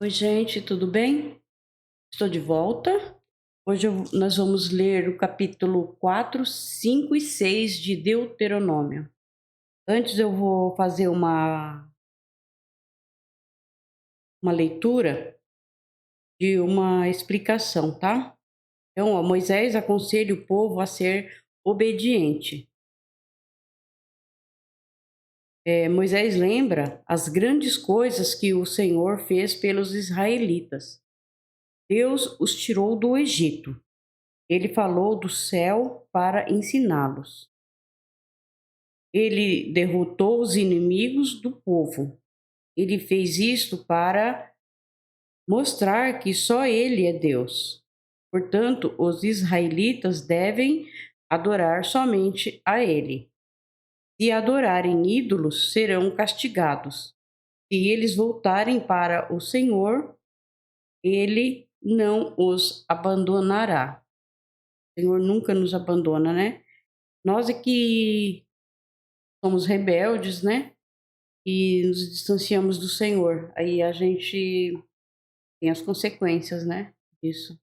Oi, gente, tudo bem? Estou de volta. Hoje nós vamos ler o capítulo 4, 5 e 6 de Deuteronômio. Antes eu vou fazer uma leitura de uma explicação, tá? Então, ó, Moisés aconselha o povo a ser obediente. Moisés lembra as grandes coisas que o Senhor fez pelos israelitas. Deus os tirou do Egito. Ele falou do céu para ensiná-los. Ele derrotou os inimigos do povo. Ele fez isto para mostrar que só ele é Deus. Portanto, os israelitas devem adorar somente a ele. Se adorarem ídolos, serão castigados. Se eles voltarem para o Senhor, ele não os abandonará. O Senhor nunca nos abandona, né? Nós é que somos rebeldes, né? E nos distanciamos do Senhor. Aí a gente tem as consequências, né, disso.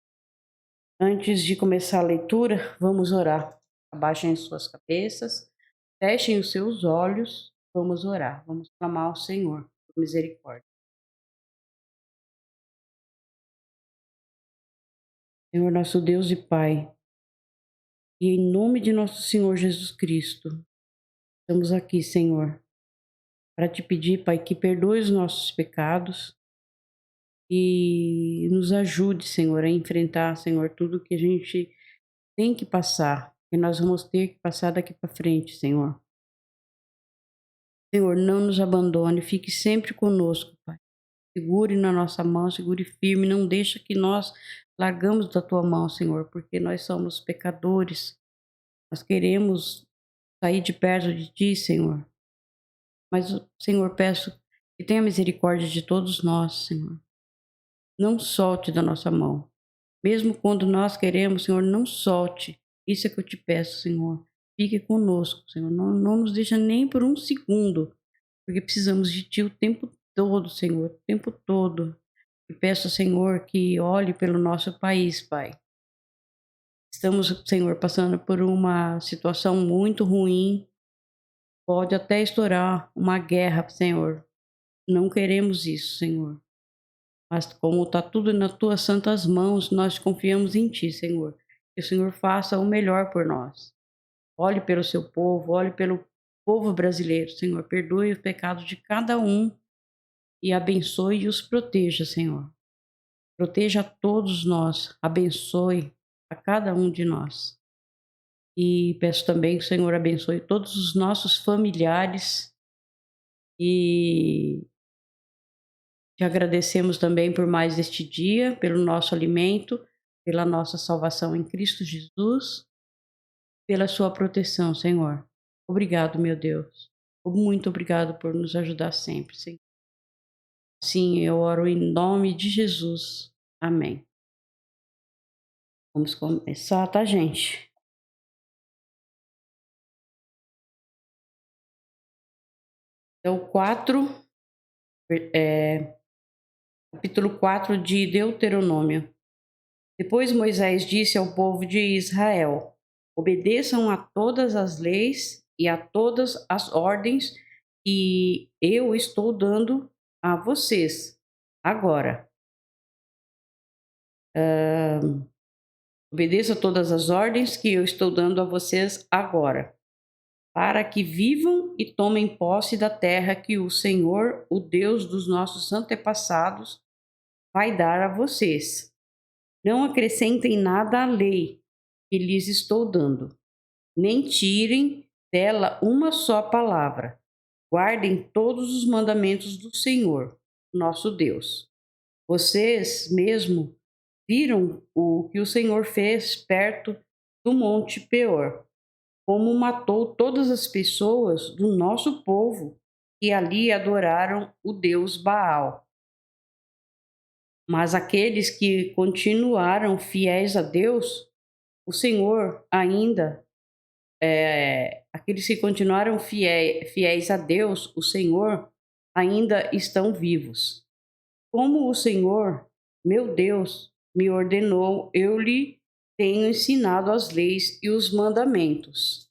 Antes de começar a leitura, vamos orar. Abaixem as suas cabeças, fechem os seus olhos, vamos orar. Vamos clamar ao Senhor por misericórdia. Senhor, nosso Deus e Pai, e em nome de nosso Senhor Jesus Cristo, estamos aqui, Senhor, para te pedir, Pai, que perdoe os nossos pecados e nos ajude, Senhor, a enfrentar, Senhor, tudo que a gente tem que passar, que nós vamos ter que passar daqui para frente, Senhor. Senhor, não nos abandone, fique sempre conosco, Pai. Segure na nossa mão, segure firme, não deixa que nós largamos da tua mão, Senhor, porque nós somos pecadores. Nós queremos sair de perto de ti, Senhor. Mas, Senhor, peço que tenha misericórdia de todos nós, Senhor. Não solte da nossa mão. Mesmo quando nós queremos, Senhor, não solte. Isso é que eu te peço, Senhor. Fique conosco, Senhor. Não nos deixa nem por um segundo, porque precisamos de Ti o tempo todo, Senhor, o tempo todo. E peço, Senhor, que olhe pelo nosso país, Pai. Estamos, Senhor, passando por uma situação muito ruim. Pode até estourar uma guerra, Senhor. Não queremos isso, Senhor. Mas como está tudo nas tuas santas mãos, nós confiamos em ti, Senhor. Que o Senhor faça o melhor por nós. Olhe pelo seu povo, olhe pelo povo brasileiro, Senhor. Perdoe o pecado de cada um e abençoe e os proteja, Senhor. Proteja a todos nós, abençoe a cada um de nós. E peço também que o Senhor abençoe todos os nossos familiares e te agradecemos também por mais este dia, pelo nosso alimento, pela nossa salvação em Cristo Jesus, pela sua proteção, Senhor. Obrigado, meu Deus. Muito obrigado por nos ajudar sempre, Senhor. Sim, eu oro em nome de Jesus. Amém. Vamos começar, tá, gente? Então, capítulo 4 de Deuteronômio. Depois Moisés disse ao povo de Israel: obedeçam a todas as leis e a todas as ordens que eu estou dando a vocês agora. Obedeça a todas as ordens que eu estou dando a vocês agora, para que vivam e tomem posse da terra que o Senhor, o Deus dos nossos antepassados, vai dar a vocês. Não acrescentem nada à lei que lhes estou dando, nem tirem dela uma só palavra. Guardem todos os mandamentos do Senhor, nosso Deus. Vocês mesmo viram o que o Senhor fez perto do Monte Peor, como matou todas as pessoas do nosso povo que ali adoraram o Deus Baal. Mas aqueles que continuaram fiéis a Deus, o Senhor ainda, aqueles que continuaram fiéis a Deus, o Senhor, ainda estão vivos. Como o Senhor, meu Deus, me ordenou, eu lhe tenho ensinado as leis e os mandamentos,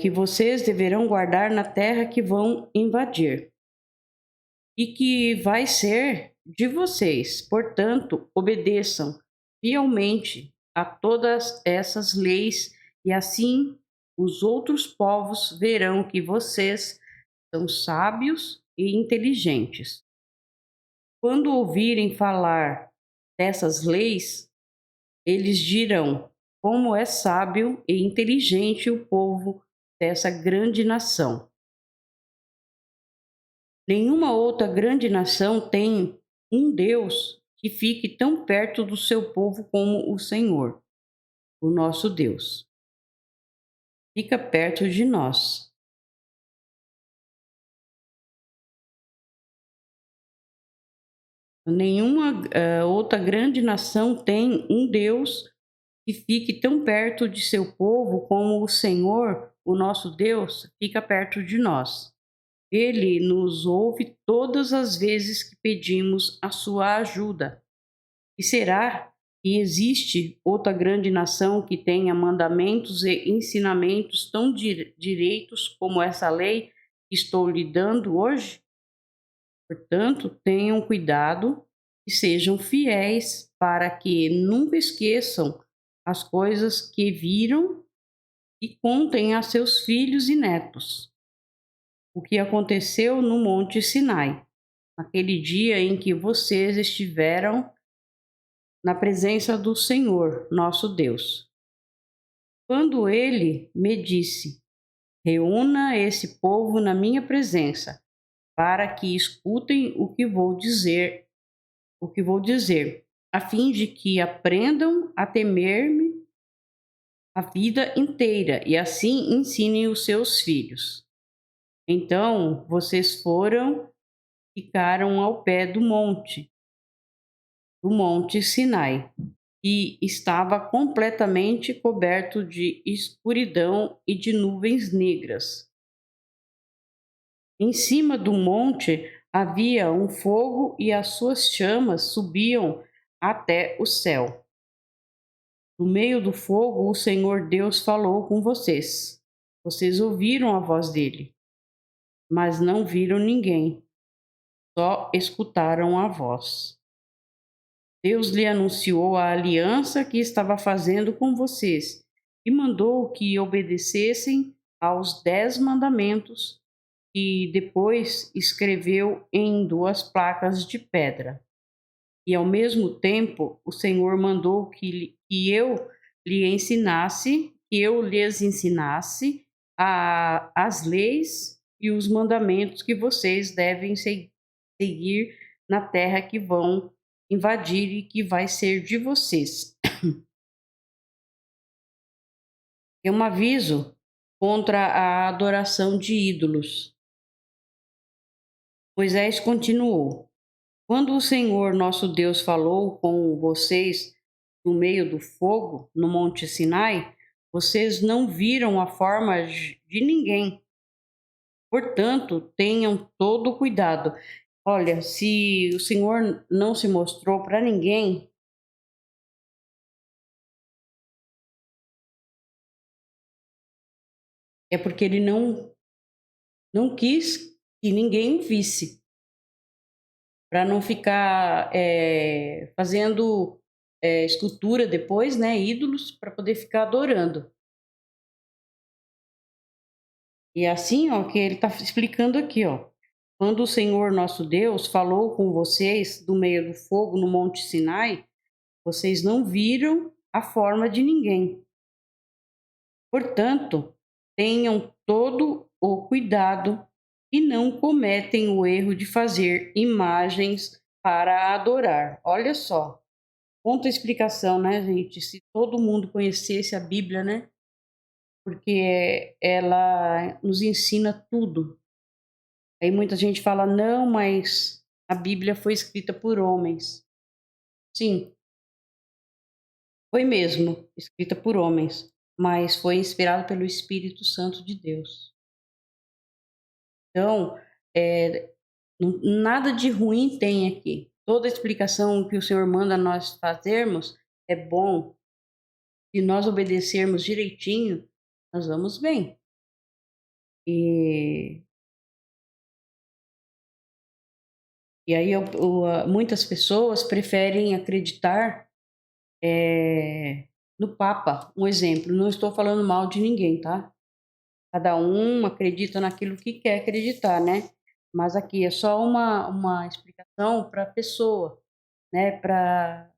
que vocês deverão guardar na terra que vão invadir e que vai ser de vocês. Portanto, obedeçam fielmente a todas essas leis e assim os outros povos verão que vocês são sábios e inteligentes. Quando ouvirem falar dessas leis, eles dirão: como é sábio e inteligente o povo dessa grande nação. Nenhuma outra grande nação tem um Deus que fique tão perto do seu povo como o Senhor, o nosso Deus. Fica perto de nós. Nenhuma outra grande nação tem um Deus que fique tão perto de seu povo como o Senhor, o nosso Deus, fica perto de nós. Ele nos ouve todas as vezes que pedimos a sua ajuda. E será que existe outra grande nação que tenha mandamentos e ensinamentos tão direitos como essa lei que estou lhe dando hoje? Portanto, tenham cuidado e sejam fiéis para que nunca esqueçam as coisas que viram e contem a seus filhos e netos o que aconteceu no Monte Sinai, naquele dia em que vocês estiveram na presença do Senhor, nosso Deus. Quando ele me disse: reúna esse povo na minha presença, para que escutem o que vou dizer, a fim de que aprendam a temer-me a vida inteira e assim ensinem os seus filhos. Então vocês ficaram ao pé do monte Sinai, e estava completamente coberto de escuridão e de nuvens negras. Em cima do monte havia um fogo e as suas chamas subiam até o céu. No meio do fogo, o Senhor Deus falou com vocês. Vocês ouviram a voz dele, mas não viram ninguém, só escutaram a voz. Deus lhe anunciou a aliança que estava fazendo com vocês e mandou que obedecessem aos 10 mandamentos e depois escreveu em 2 placas de pedra. E ao mesmo tempo, o Senhor mandou que eu lhes ensinasse as leis e os mandamentos que vocês devem seguir na terra que vão invadir e que vai ser de vocês. É um aviso contra a adoração de ídolos. Moisés continuou: quando o Senhor nosso Deus falou com vocês no meio do fogo, no Monte Sinai, vocês não viram a forma de ninguém. Portanto, tenham todo o cuidado. Olha, se o Senhor não se mostrou para ninguém, é porque ele não quis que ninguém visse, para não ficar fazendo escultura depois, né, ídolos, para poder ficar adorando. E assim, ó, que ele está explicando aqui, ó. Quando o Senhor nosso Deus falou com vocês do meio do fogo no Monte Sinai, vocês não viram a forma de ninguém. Portanto, tenham todo o cuidado e não cometem o erro de fazer imagens para adorar. Olha só, conta a explicação, né, gente? Se todo mundo conhecesse a Bíblia, né? Porque ela nos ensina tudo. Aí muita gente fala, não, mas a Bíblia foi escrita por homens. Sim, Foi mesmo, escrita por homens, mas foi inspirado pelo Espírito Santo de Deus. Então, nada de ruim tem aqui. Toda explicação que o Senhor manda nós fazermos é bom. Se nós obedecermos direitinho, nós vamos bem. E, e aí muitas pessoas preferem acreditar no Papa. Um exemplo, não estou falando mal de ninguém, tá? Cada um acredita naquilo que quer acreditar, né? Mas aqui é só uma explicação para a pessoa, né? Para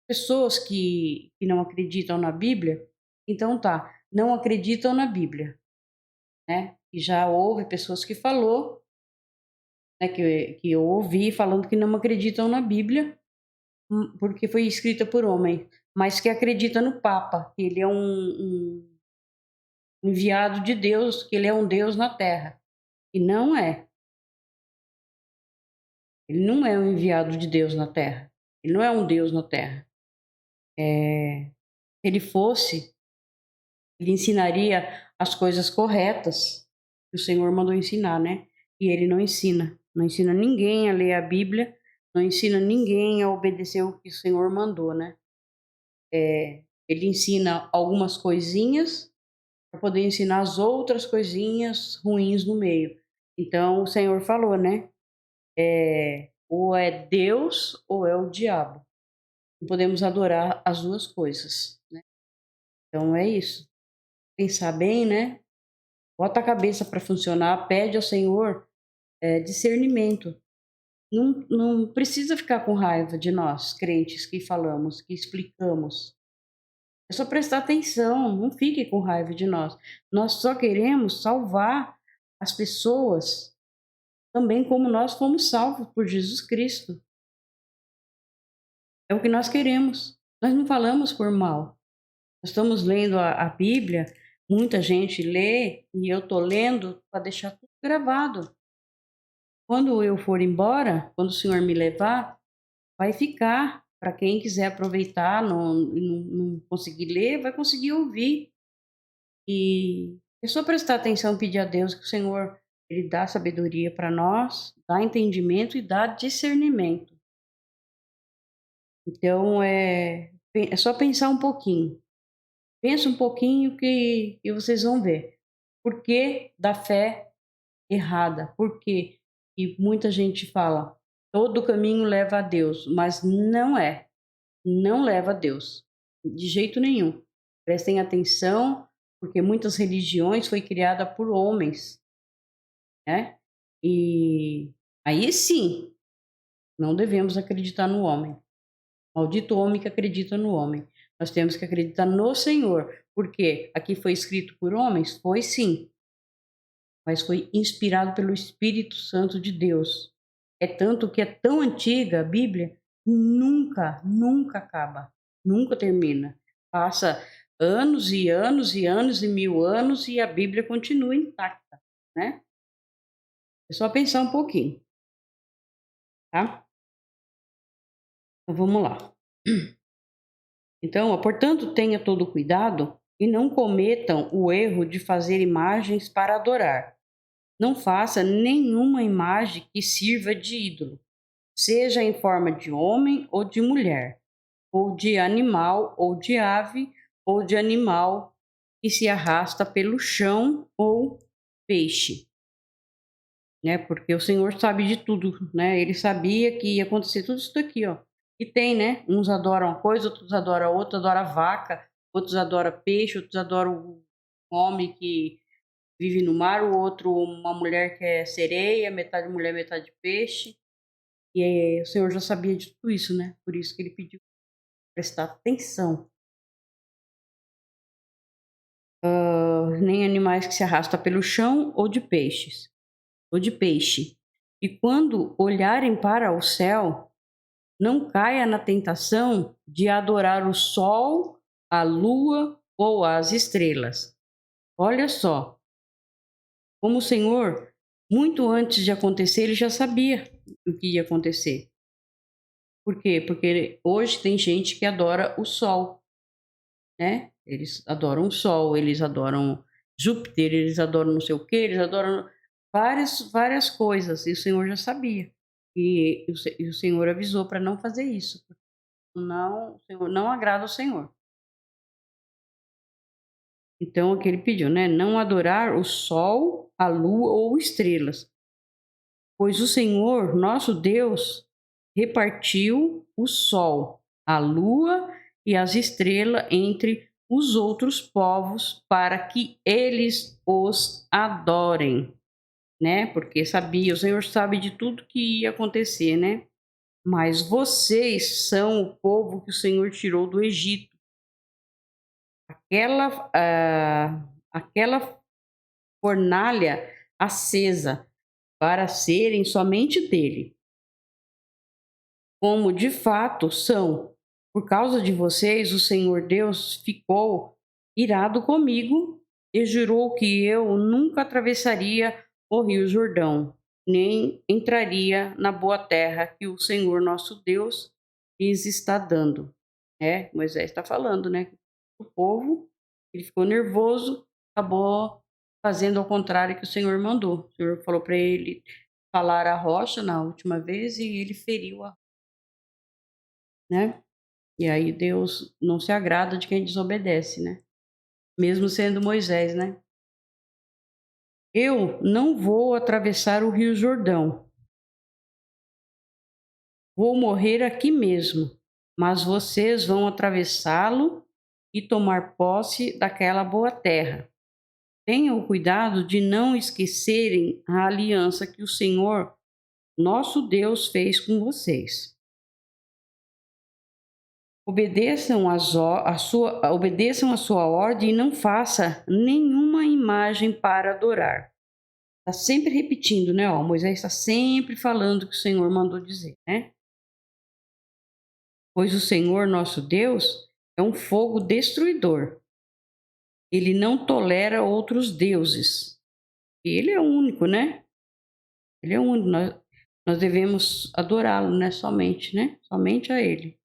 pessoas que não acreditam na Bíblia. Então tá, não acreditam na Bíblia, né? E já houve pessoas que falou, né? Que eu ouvi falando que não acreditam na Bíblia, porque foi escrita por homem, mas que acredita no Papa, que ele é um enviado de Deus, que ele é um Deus na Terra. E não é. Ele não é um enviado de Deus na Terra. Ele não é um Deus na Terra. Se ele fosse, ele ensinaria as coisas corretas que o Senhor mandou ensinar, né? E ele não ensina. Não ensina ninguém a ler a Bíblia, não ensina ninguém a obedecer o que o Senhor mandou, né? Ele ensina algumas coisinhas para poder ensinar as outras coisinhas ruins no meio. Então o Senhor falou, né? Ou é Deus ou é o diabo. Não podemos adorar as duas coisas, né? Então é isso. Pensar bem, né? Bota a cabeça para funcionar, pede ao Senhor discernimento. Não precisa ficar com raiva de nós, crentes, que falamos, que explicamos. É só prestar atenção, não fique com raiva de nós. Nós só queremos salvar as pessoas, também como nós fomos salvos por Jesus Cristo. É o que nós queremos. Nós não falamos por mal. Nós estamos lendo a Bíblia, muita gente lê, e eu estou lendo para deixar tudo gravado. Quando eu for embora, quando o Senhor me levar, vai ficar. Para quem quiser aproveitar, não conseguir ler, vai conseguir ouvir. E é só prestar atenção, pedir a Deus que o Senhor ele dá sabedoria para nós, dá entendimento e dá discernimento. Então, é só pensar um pouquinho. Pensa um pouquinho que vocês vão ver. Por que da fé errada? Por quê? E muita gente fala, todo caminho leva a Deus, mas não é. Não leva a Deus, de jeito nenhum. Prestem atenção, porque muitas religiões foi criada por homens, né? E aí sim, não devemos acreditar no homem. Maldito homem que acredita no homem. Nós temos que acreditar no Senhor, porque aqui foi escrito por homens? Foi sim, mas foi inspirado pelo Espírito Santo de Deus. É tanto que é tão antiga a Bíblia, nunca acaba, nunca termina. Passa anos e anos e anos e 1000 anos e a Bíblia continua intacta, né? É só pensar um pouquinho, tá? Então vamos lá. Então, portanto, tenha todo cuidado e não cometam o erro de fazer imagens para adorar. Não faça nenhuma imagem que sirva de ídolo, seja em forma de homem ou de mulher, ou de animal ou de ave, ou de animal que se arrasta pelo chão ou peixe, né? Porque o Senhor sabe de tudo, né? Ele sabia que ia acontecer tudo isso daqui, ó. E tem, né? Uns adoram uma coisa, outros adoram outra, adoram vaca, outros adoram peixe, outros adoram um homem que vive no mar, o outro uma mulher que é sereia, metade mulher, metade peixe. E o Senhor já sabia de tudo isso, né? Por isso que ele pediu para prestar atenção. Nem animais que se arrastam pelo chão ou de peixes, ou de peixe. E quando olharem para o céu, não caia na tentação de adorar o sol, a lua ou as estrelas. Olha só, como o Senhor, muito antes de acontecer, ele já sabia o que ia acontecer. Por quê? Porque hoje tem gente que adora o sol. né? Eles adoram o Sol, eles adoram Júpiter, eles adoram não sei o quê, eles adoram várias coisas, e o Senhor já sabia. E o Senhor avisou para não fazer isso, não, o Senhor não agrada ao Senhor. Então, o que ele pediu, né? Não adorar o sol, a lua ou estrelas, pois o Senhor, nosso Deus, repartiu o sol, a lua e as estrelas entre os outros povos para que eles os adorem, né? Porque sabia, o Senhor sabe de tudo que ia acontecer, né? Mas vocês são o povo que o Senhor tirou do Egito. Aquela fornalha acesa para serem somente dele, como de fato são. Por causa de vocês, o Senhor Deus ficou irado comigo e jurou que eu nunca atravessaria o rio Jordão, nem entraria na boa terra que o Senhor nosso Deus lhes está dando. Moisés está falando, né? O povo, ele ficou nervoso, acabou fazendo ao contrário que o Senhor mandou. O Senhor falou para ele falar a rocha na última vez e ele feriu a, né? E aí Deus não se agrada de quem desobedece, né? Mesmo sendo Moisés, né? Eu não vou atravessar o Rio Jordão. Vou morrer aqui mesmo, mas vocês vão atravessá-lo e tomar posse daquela boa terra. Tenham cuidado de não esquecerem a aliança que o Senhor, nosso Deus, fez com vocês. Obedeçam a sua ordem e não faça nenhuma imagem para adorar. Está sempre repetindo, né? Moisés está sempre falando o que o Senhor mandou dizer, né? Pois o Senhor, nosso Deus, é um fogo destruidor. Ele não tolera outros deuses. E ele é o único, né? Ele é o único. Nós devemos adorá-lo, né? Somente, né? Somente a ele.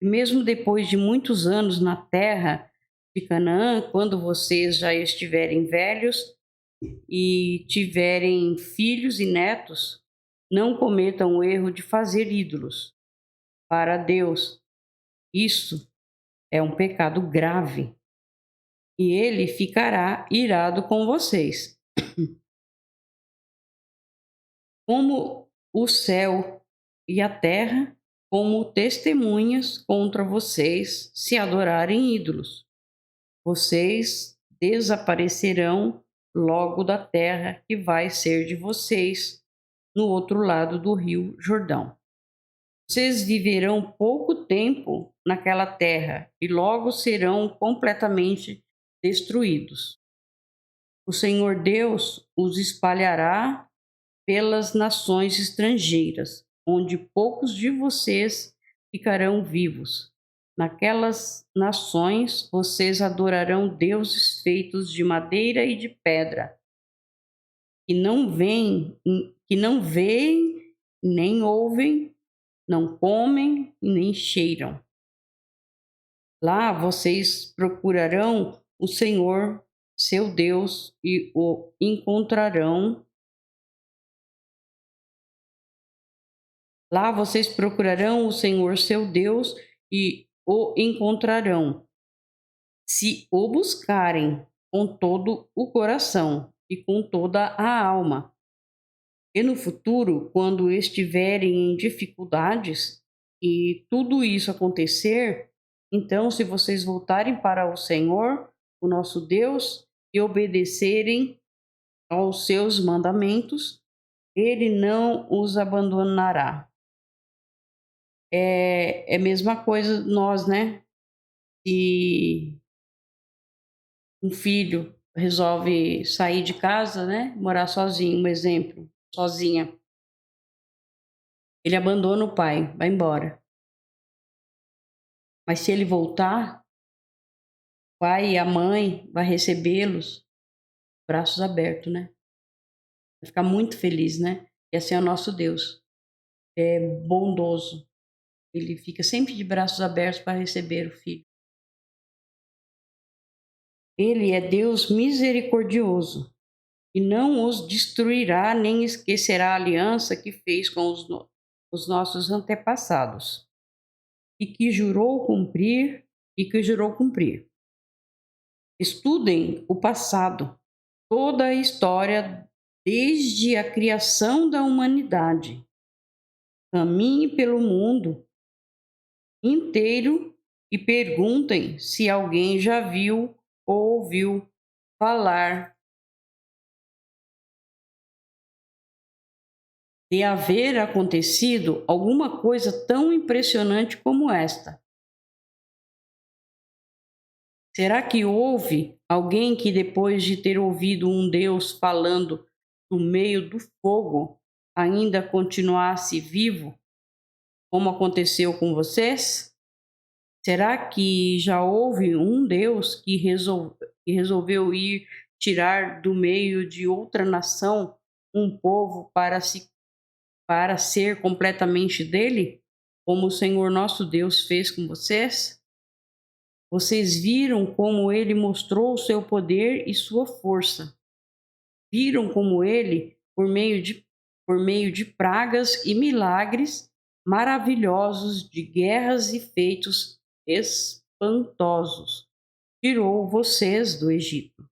E mesmo depois de muitos anos na terra de Canaã, quando vocês já estiverem velhos e tiverem filhos e netos, não cometam o erro de fazer ídolos para Deus. Isso é um pecado grave e ele ficará irado com vocês. Como o céu e a terra, como testemunhas contra vocês se adorarem ídolos. Vocês desaparecerão logo da terra que vai ser de vocês, no outro lado do rio Jordão. Vocês viverão pouco tempo naquela terra e logo serão completamente destruídos. O Senhor Deus os espalhará pelas nações estrangeiras, onde poucos de vocês ficarão vivos. Naquelas nações vocês adorarão deuses feitos de madeira e de pedra, que não veem, nem ouvem, não comem e nem cheiram. Lá vocês procurarão o Senhor, seu Deus, e o encontrarão. Lá vocês procurarão o Senhor, seu Deus, e o encontrarão, se o buscarem com todo o coração e com toda a alma. E no futuro, quando estiverem em dificuldades e tudo isso acontecer, então, se vocês voltarem para o Senhor, o nosso Deus, e obedecerem aos seus mandamentos, ele não os abandonará. É a mesma coisa nós, né? Se um filho resolve sair de casa, né? Morar sozinho, um exemplo, sozinha. Ele abandona o pai, vai embora. Mas se ele voltar, o pai e a mãe vai recebê-los, braços abertos, né? Vai ficar muito feliz, né? E assim é o nosso Deus. É bondoso. Ele fica sempre de braços abertos para receber o filho. Ele é Deus misericordioso e não os destruirá nem esquecerá a aliança que fez com os nossos antepassados e que jurou cumprir. Estudem o passado, toda a história desde a criação da humanidade. Caminhe pelo mundo inteiro e perguntem se alguém já viu ou ouviu falar de haver acontecido alguma coisa tão impressionante como esta. Será que houve alguém que, depois de ter ouvido um Deus falando no meio do fogo, ainda continuasse vivo, como aconteceu com vocês? Será que já houve um Deus que resolveu ir tirar do meio de outra nação um povo para ser completamente dele, como o Senhor nosso Deus fez com vocês? Vocês viram como ele mostrou o seu poder e sua força. Viram como ele, por meio de pragas e milagres maravilhosos, de guerras e feitos espantosos, tirou vocês do Egito.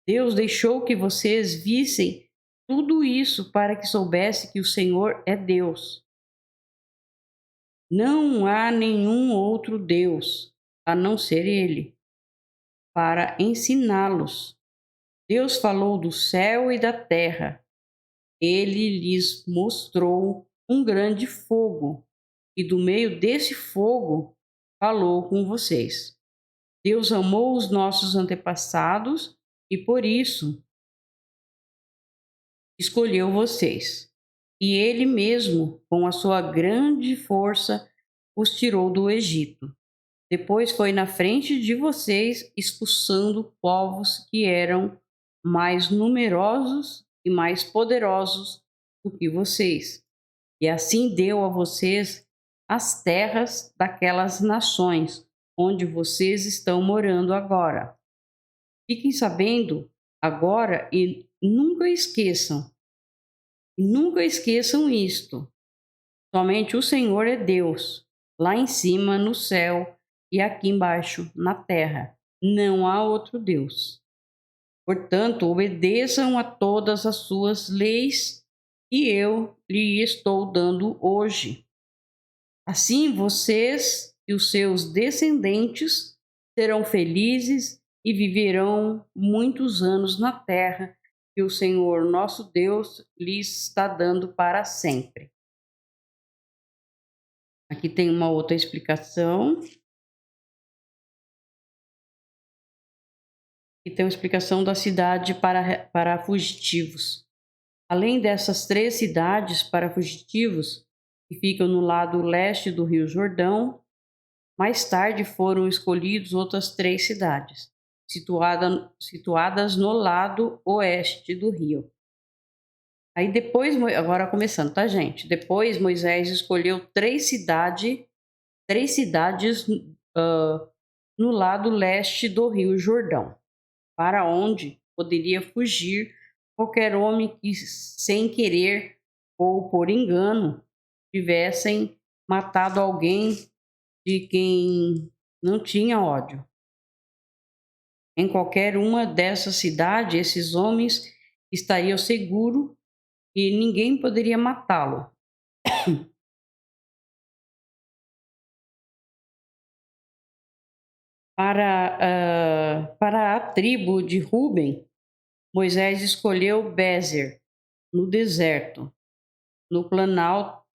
Deus deixou que vocês vissem tudo isso para que soubesse que o Senhor é Deus. Não há nenhum outro Deus a não ser Ele, para ensiná-los. Deus falou do céu e da terra. Ele lhes mostrou um grande fogo, e do meio desse fogo falou com vocês. Deus amou os nossos antepassados e por isso escolheu vocês. E ele mesmo, com a sua grande força, os tirou do Egito. Depois foi na frente de vocês, expulsando povos que eram mais numerosos e mais poderosos do que vocês. E assim deu a vocês as terras daquelas nações onde vocês estão morando agora. Fiquem sabendo agora e nunca esqueçam isto. Somente o Senhor é Deus, lá em cima no céu e aqui embaixo na terra. Não há outro Deus. Portanto, obedeçam a todas as suas leis que eu lhe estou dando hoje. Assim vocês e os seus descendentes serão felizes e viverão muitos anos na terra que o Senhor nosso Deus lhes está dando para sempre. Aqui tem uma outra explicação. E tem uma explicação da cidade para fugitivos. Além dessas 3 cidades para fugitivos, que ficam no lado leste do Rio Jordão, mais tarde foram escolhidas outras 3 cidades, situadas no lado oeste do rio. Aí depois, agora começando, tá, gente? Depois Moisés escolheu 3 cidades no lado leste do Rio Jordão, para onde poderia fugir qualquer homem que, sem querer ou por engano, tivessem matado alguém de quem não tinha ódio. Em qualquer uma dessas cidades, esses homens estariam seguros e ninguém poderia matá-lo. Para a tribo de Ruben, Moisés escolheu Bézer, no deserto, no planalto.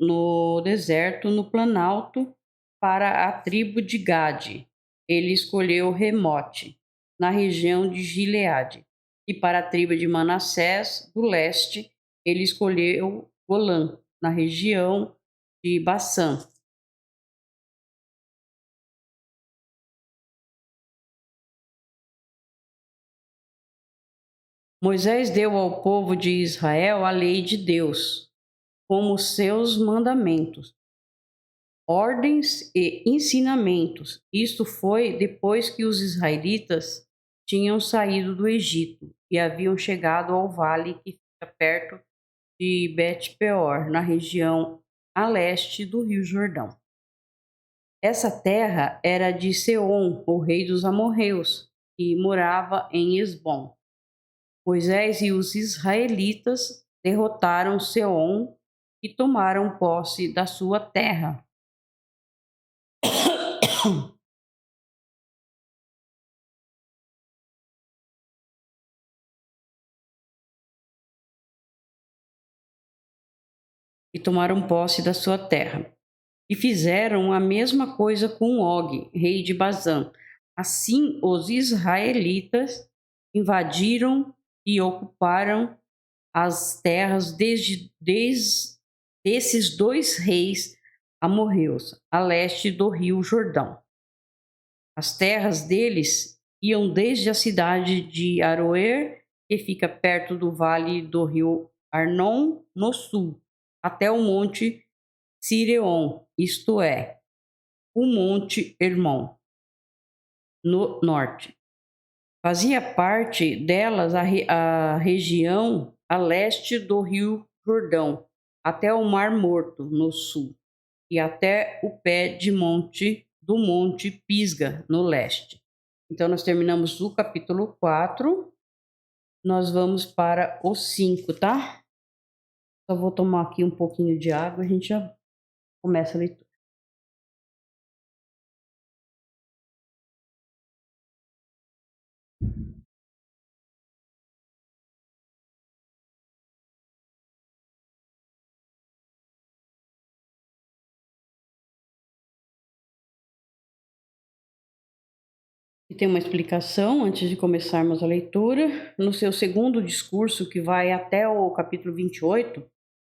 Para a tribo de Gade, ele escolheu Remote, na região de Gileade. E para a tribo de Manassés, do leste, ele escolheu Golã, na região de Bassã. Moisés deu ao povo de Israel a lei de Deus, como seus mandamentos, ordens e ensinamentos. Isto foi depois que os israelitas tinham saído do Egito e haviam chegado ao vale que fica perto de Bet-peor, na região a leste do Rio Jordão. Essa terra era de Seom, o rei dos amorreus, que morava em Esbom. Moisés e os israelitas derrotaram Seom e tomaram posse da sua terra. E fizeram a mesma coisa com Og, rei de Bazã. Assim, os israelitas invadiram e ocuparam as terras desses dois reis amorreus, a leste do rio Jordão. As terras deles iam desde a cidade de Aroer, que fica perto do vale do rio Arnon, no sul, até o monte Sireon, isto é, o monte Hermon, no norte. Fazia parte delas a região a leste do rio Jordão, até o Mar Morto, no sul, e até o pé do monte Pisga, no leste. Então, nós terminamos o capítulo 4, nós vamos para o 5, tá? Só vou tomar aqui um pouquinho de água e a gente já começa a leitura. E tem uma explicação antes de começarmos a leitura. No seu segundo discurso, que vai até o capítulo 28,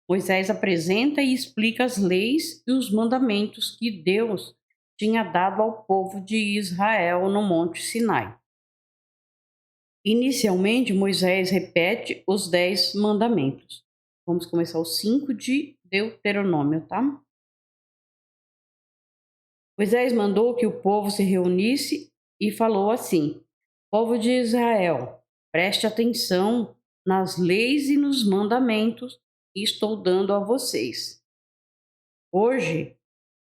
Moisés apresenta e explica as leis e os mandamentos que Deus tinha dado ao povo de Israel no Monte Sinai. Inicialmente, Moisés repete os 10 mandamentos. Vamos começar o 5 de Deuteronômio, tá? Moisés mandou que o povo se reunisse e falou assim: povo de Israel, preste atenção nas leis e nos mandamentos que estou dando a vocês. Hoje,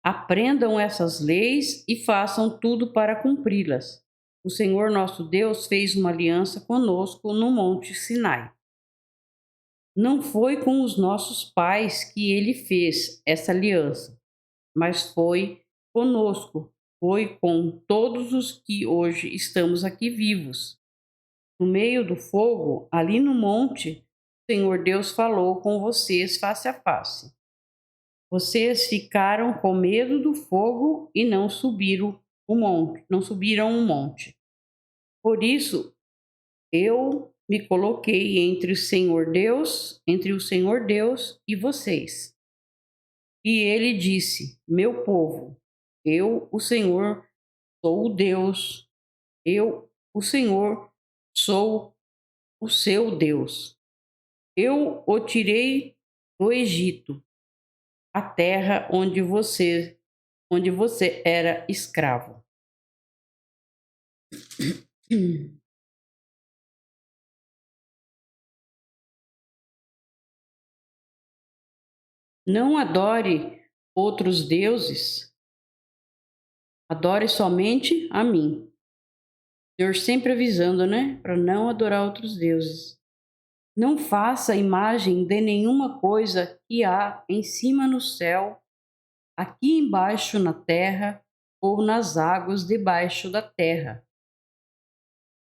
aprendam essas leis e façam tudo para cumpri-las. O Senhor nosso Deus fez uma aliança conosco no Monte Sinai. Não foi com os nossos pais que ele fez essa aliança, mas foi conosco, foi com todos os que hoje estamos aqui vivos. No meio do fogo, ali no monte, o Senhor Deus falou com vocês face a face. Vocês ficaram com medo do fogo e não subiram o monte. Por isso, eu me coloquei entre o Senhor Deus e vocês. E ele disse: meu povo, eu, o Senhor, sou o Deus. Eu, o Senhor, sou o seu Deus. Eu o tirei do Egito, a terra onde você era escravo. Não adore outros deuses, adore somente a mim. O Senhor sempre avisando, né? Para não adorar outros deuses. Não faça imagem de nenhuma coisa que há em cima no céu, aqui embaixo na terra ou nas águas debaixo da terra.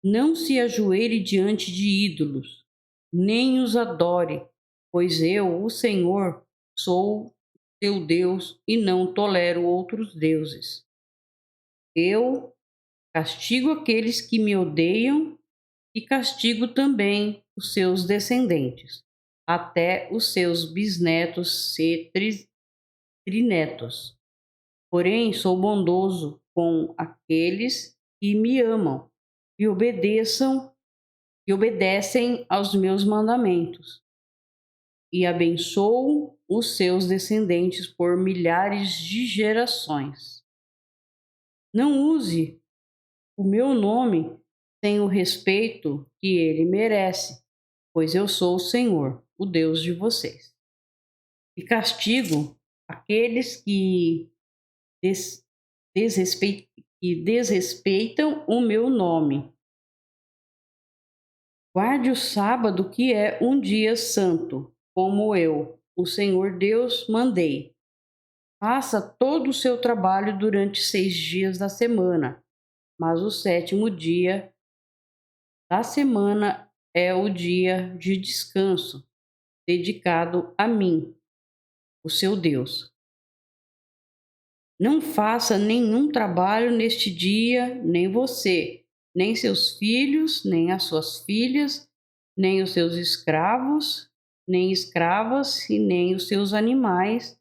Não se ajoelhe diante de ídolos, nem os adore, pois eu, o Senhor, sou seu Deus e não tolero outros deuses. Eu castigo aqueles que me odeiam e castigo também os seus descendentes, até os seus bisnetos ser trinetos. Porém, sou bondoso com aqueles que me amam e obedecem aos meus mandamentos, e abençoo os seus descendentes por milhares de gerações. Não use o meu nome sem o respeito que ele merece, pois eu sou o Senhor, o Deus de vocês. E castigo aqueles que, des, que desrespeitam o meu nome. Guarde o sábado, que é um dia santo, como eu, o Senhor Deus, mandei. Faça todo o seu trabalho durante 6 dias da semana, mas o sétimo dia da semana é o dia de descanso, dedicado a mim, o seu Deus. Não faça nenhum trabalho neste dia, nem você, nem seus filhos, nem as suas filhas, nem os seus escravos, nem escravas, e nem os seus animais,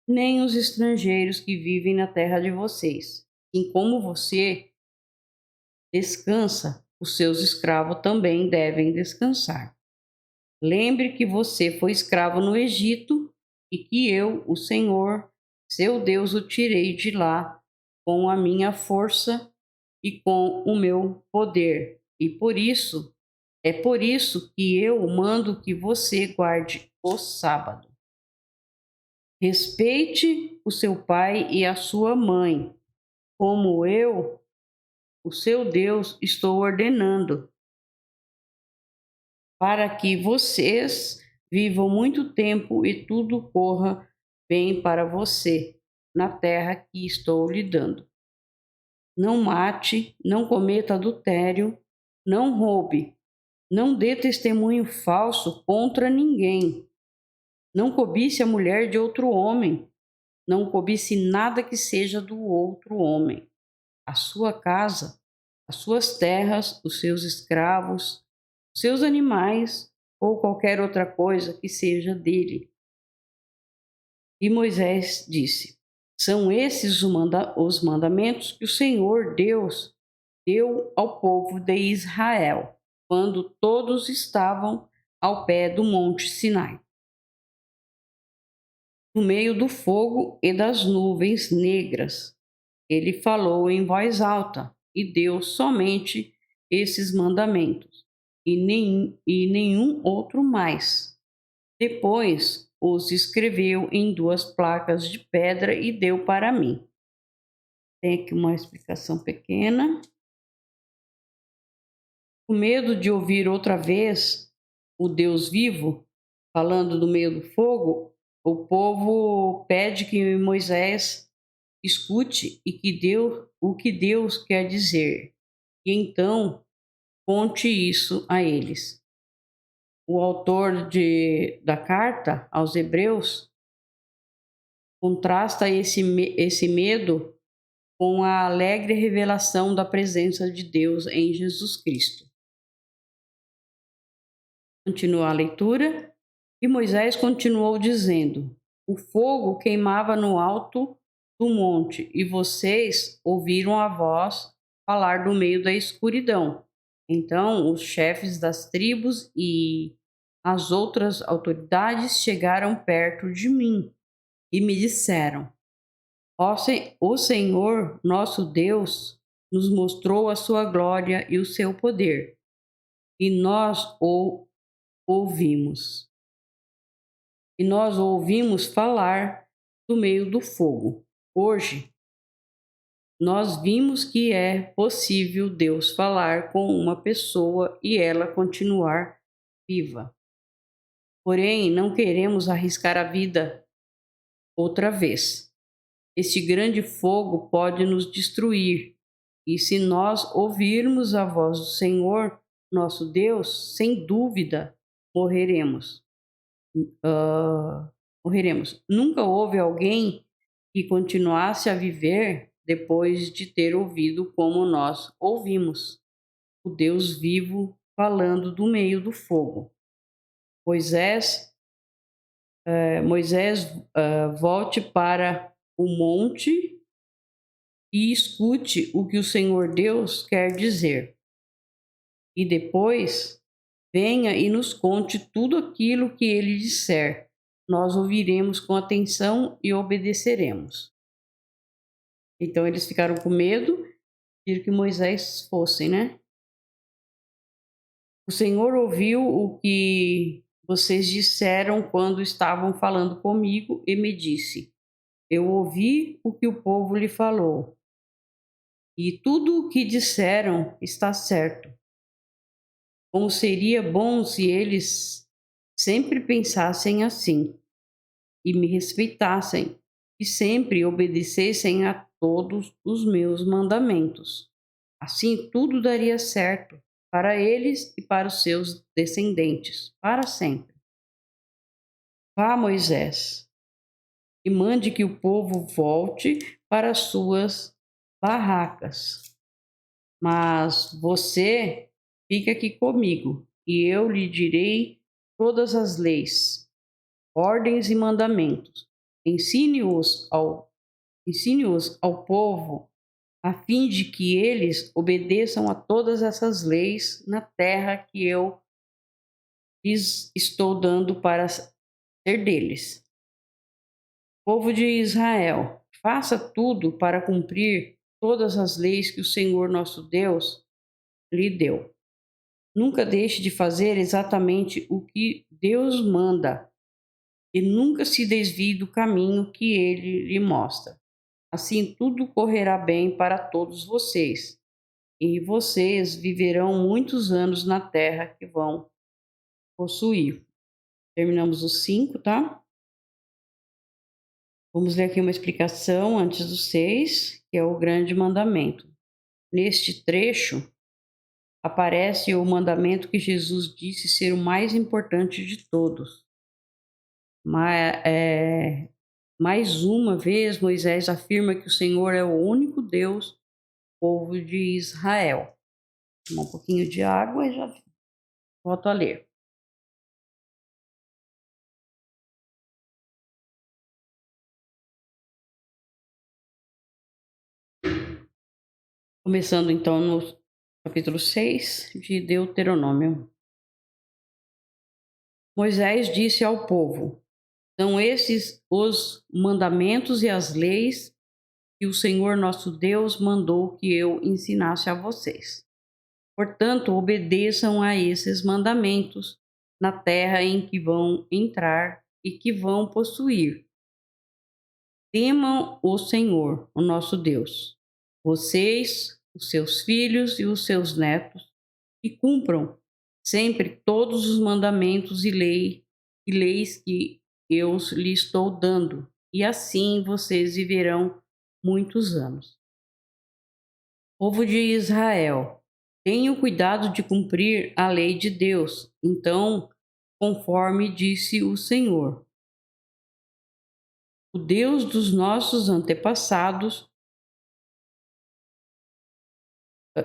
nem os estrangeiros que vivem na terra de vocês. E como você descansa, os seus escravos também devem descansar. Lembre que você foi escravo no Egito e que eu, o Senhor, seu Deus, o tirei de lá com a minha força e com o meu poder. E por isso que eu mando que você guarde o sábado. Respeite o seu pai e a sua mãe, como eu, o seu Deus, estou ordenando, para que vocês vivam muito tempo e tudo corra bem para você na terra que estou lhe dando. Não mate, não cometa adultério, não roube, não dê testemunho falso contra ninguém. Não cobice a mulher de outro homem, não cobice nada que seja do outro homem. A sua casa, as suas terras, os seus escravos, os seus animais ou qualquer outra coisa que seja dele. E Moisés disse: São esses os mandamentos que o Senhor Deus deu ao povo de Israel, quando todos estavam ao pé do monte Sinai, no meio do fogo e das nuvens negras. Ele falou em voz alta e deu somente esses mandamentos, e nenhum outro mais. Depois os escreveu em 2 placas de pedra e deu para mim. Tem aqui uma explicação pequena. Com medo de ouvir outra vez o Deus vivo falando no meio do fogo, o povo pede que Moisés escute o que Deus quer dizer, e então conte isso a eles. O autor da carta aos Hebreus contrasta esse medo com a alegre revelação da presença de Deus em Jesus Cristo. Continua a leitura. E Moisés continuou dizendo: O fogo queimava no alto do monte, e vocês ouviram a voz falar do meio da escuridão. Então os chefes das tribos e as outras autoridades chegaram perto de mim e me disseram: O Senhor, nosso Deus, nos mostrou a sua glória e o seu poder, e nós o ouvimos. E nós ouvimos falar do meio do fogo. Hoje, nós vimos que é possível Deus falar com uma pessoa e ela continuar viva. Porém, não queremos arriscar a vida outra vez. Este grande fogo pode nos destruir, e se nós ouvirmos a voz do Senhor, nosso Deus, sem dúvida morreremos. Morreremos. Nunca houve alguém que continuasse a viver depois de ter ouvido como nós ouvimos o Deus vivo falando do meio do fogo. Moisés, volte para o monte e escute o que o Senhor Deus quer dizer. E depois venha e nos conte tudo aquilo que ele disser. Nós ouviremos com atenção e obedeceremos. Então eles ficaram com medo de que Moisés fosse, né? O Senhor ouviu o que vocês disseram quando estavam falando comigo e me disse: Eu ouvi o que o povo lhe falou, e tudo o que disseram está certo. Como seria bom se eles sempre pensassem assim e me respeitassem e sempre obedecessem a todos os meus mandamentos. Assim tudo daria certo para eles e para os seus descendentes, para sempre. Vá, Moisés, e mande que o povo volte para as suas barracas. Mas você fica aqui comigo, e eu lhe direi todas as leis, ordens e mandamentos. Ensine-os ao povo, a fim de que eles obedeçam a todas essas leis na terra que eu lhes estou dando para ser deles. Povo de Israel, faça tudo para cumprir todas as leis que o Senhor nosso Deus lhe deu. Nunca deixe de fazer exatamente o que Deus manda e nunca se desvie do caminho que ele lhe mostra. Assim tudo correrá bem para todos vocês, e vocês viverão muitos anos na terra que vão possuir. Terminamos os 5, tá? Vamos ler aqui uma explicação antes do 6, que é o grande mandamento. Neste trecho, aparece o mandamento que Jesus disse ser o mais importante de todos. Mais uma vez, Moisés afirma que o Senhor é o único Deus do povo de Israel. Vou tomar um pouquinho de água e já volto a ler. Começando então no capítulo 6 de Deuteronômio. Moisés disse ao povo: São esses os mandamentos e as leis que o Senhor nosso Deus mandou que eu ensinasse a vocês. Portanto, obedeçam a esses mandamentos na terra em que vão entrar e que vão possuir. Temam o Senhor, o nosso Deus, vocês, os seus filhos e os seus netos, e cumpram sempre todos os mandamentos e leis que eu lhes estou dando, e assim vocês viverão muitos anos. Povo de Israel, tenham cuidado de cumprir a lei de Deus, então, conforme disse o Senhor, o Deus dos nossos antepassados.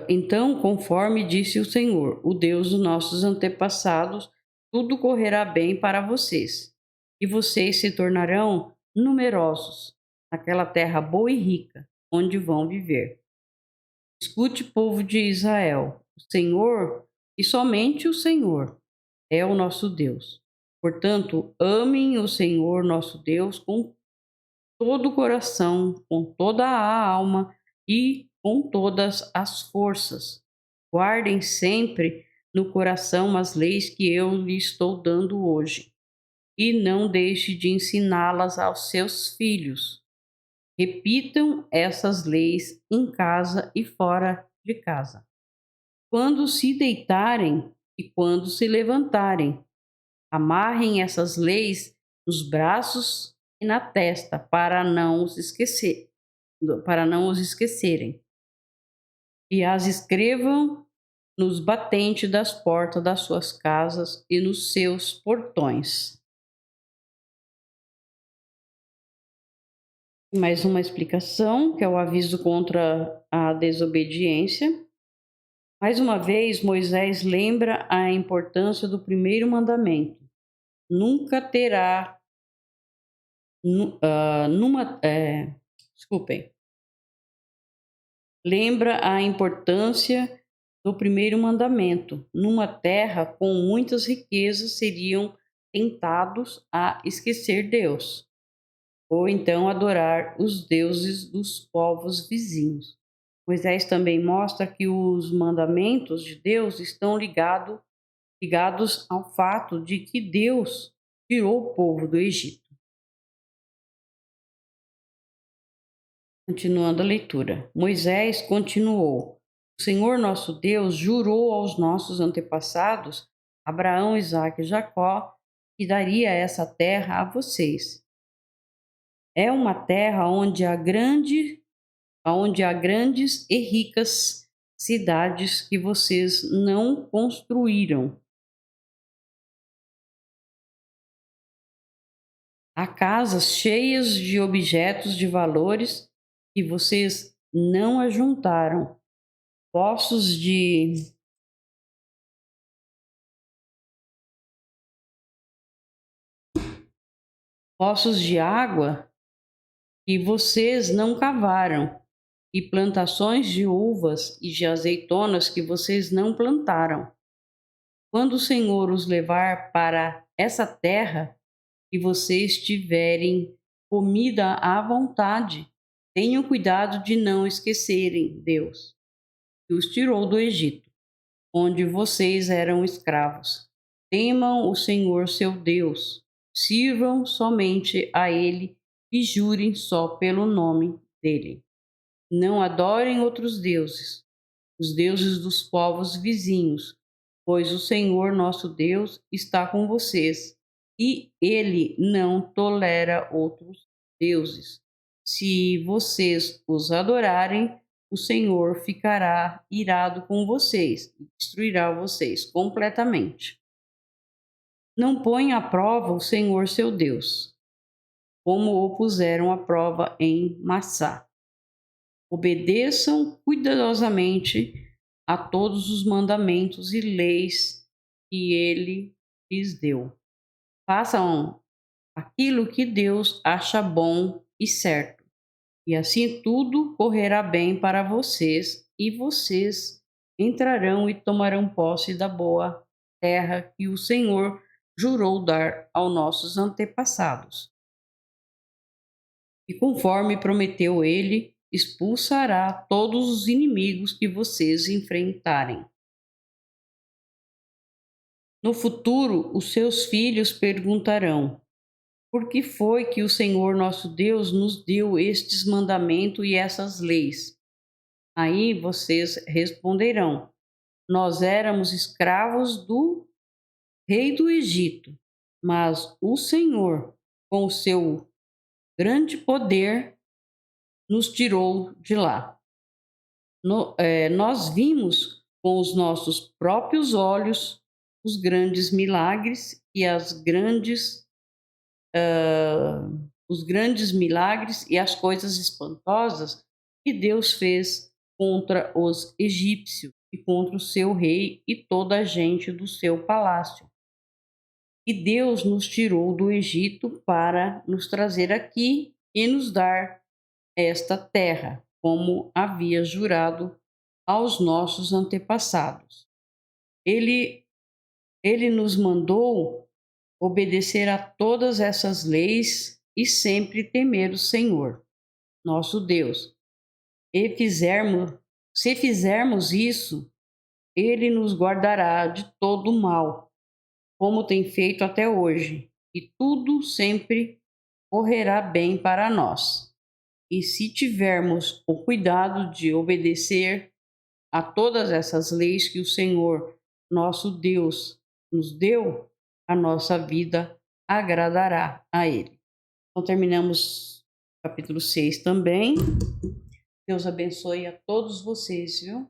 Então, conforme disse o Senhor, o Deus dos nossos antepassados, tudo correrá bem para vocês, e vocês se tornarão numerosos naquela terra boa e rica, onde vão viver. Escute, povo de Israel, o Senhor, e somente o Senhor, é o nosso Deus. Portanto, amem o Senhor nosso Deus com todo o coração, com toda a alma e com todas as forças. Guardem sempre no coração as leis que eu lhe estou dando hoje, e não deixe de ensiná-las aos seus filhos. Repitam essas leis em casa e fora de casa. Quando se deitarem e quando se levantarem, amarrem essas leis nos braços e na testa para não os esquecerem. E as escrevam nos batentes das portas das suas casas e nos seus portões. Mais uma explicação, que é o aviso contra a desobediência. Mais uma vez, Moisés lembra a importância do primeiro mandamento. Nunca terá lembra a importância do primeiro mandamento. Numa terra com muitas riquezas, seriam tentados a esquecer Deus, ou então adorar os deuses dos povos vizinhos. Moisés também mostra que os mandamentos de Deus estão ligados ligados ao fato de que Deus tirou o povo do Egito. Continuando a leitura, Moisés continuou: O Senhor nosso Deus jurou aos nossos antepassados, Abraão, Isaque e Jacó, que daria essa terra a vocês. É uma terra onde há grandes e ricas cidades que vocês não construíram. Há casas cheias de objetos de valores que vocês não ajuntaram, poços de água que vocês não cavaram, e plantações de uvas e de azeitonas que vocês não plantaram. Quando o Senhor os levar para essa terra e vocês tiverem comida à vontade, tenham cuidado de não esquecerem Deus, que os tirou do Egito, onde vocês eram escravos. Temam o Senhor seu Deus, sirvam somente a Ele e jurem só pelo nome dele. Não adorem outros deuses, os deuses dos povos vizinhos, pois o Senhor nosso Deus está com vocês e Ele não tolera outros deuses. Se vocês os adorarem, o Senhor ficará irado com vocês e destruirá vocês completamente. Não ponha à prova o Senhor seu Deus, como o puseram à prova em Massá. Obedeçam cuidadosamente a todos os mandamentos e leis que ele lhes deu. Façam aquilo que Deus acha bom e certo, e assim tudo correrá bem para vocês, e vocês entrarão e tomarão posse da boa terra que o Senhor jurou dar aos nossos antepassados. E conforme prometeu ele, expulsará todos os inimigos que vocês enfrentarem. No futuro, os seus filhos perguntarão: por que foi que o Senhor nosso Deus nos deu estes mandamentos e essas leis? Aí vocês responderão: nós éramos escravos do rei do Egito, mas o Senhor, com o seu grande poder, nos tirou de lá. Nós vimos com os nossos próprios olhos os grandes milagres e os grandes milagres e as coisas espantosas que Deus fez contra os egípcios e contra o seu rei e toda a gente do seu palácio. E Deus nos tirou do Egito para nos trazer aqui e nos dar esta terra, como havia jurado aos nossos antepassados. Ele nos mandou obedecer a todas essas leis e sempre temer o Senhor, nosso Deus. Se fizermos isso, Ele nos guardará de todo o mal, como tem feito até hoje, e tudo sempre correrá bem para nós. E se tivermos o cuidado de obedecer a todas essas leis que o Senhor, nosso Deus, nos deu, a nossa vida agradará a Ele. Então, terminamos o capítulo 6 também. Deus abençoe a todos vocês, viu?